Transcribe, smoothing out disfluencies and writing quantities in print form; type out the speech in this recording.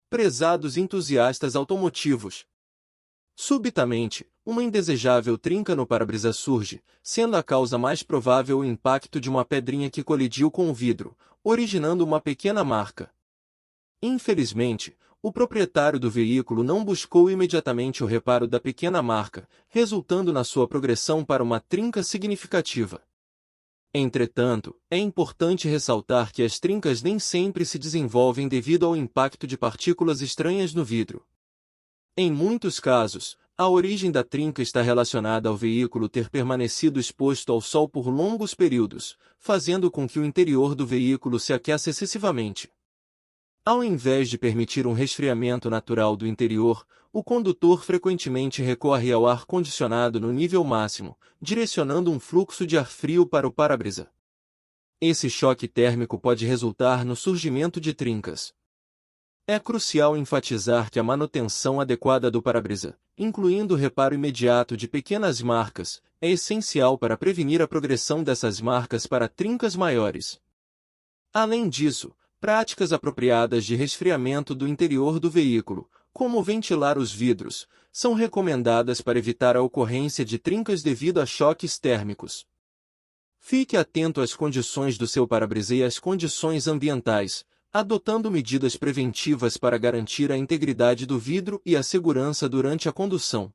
Prezados entusiastas automotivos. Subitamente, uma indesejável trinca no para-brisa surge, sendo a causa mais provável o impacto de uma pedrinha que colidiu com o vidro, originando uma pequena marca. Infelizmente, o proprietário do veículo não buscou imediatamente o reparo da pequena marca, resultando na sua progressão para uma trinca significativa. Entretanto, é importante ressaltar que as trincas nem sempre se desenvolvem devido ao impacto de partículas estranhas no vidro. Em muitos casos, a origem da trinca está relacionada ao veículo ter permanecido exposto ao sol por longos períodos, fazendo com que o interior do veículo se aqueça excessivamente. Ao invés de permitir um resfriamento natural do interior, o condutor frequentemente recorre ao ar-condicionado no nível máximo, direcionando um fluxo de ar frio para o para-brisa. Esse choque térmico pode resultar no surgimento de trincas. É crucial enfatizar que a manutenção adequada do para-brisa, incluindo o reparo imediato de pequenas marcas, é essencial para prevenir a progressão dessas marcas para trincas maiores. Além disso, práticas apropriadas de resfriamento do interior do veículo, como ventilar os vidros, são recomendadas para evitar a ocorrência de trincas devido a choques térmicos. Fique atento às condições do seu para-brisa e às condições ambientais, adotando medidas preventivas para garantir a integridade do vidro e a segurança durante a condução.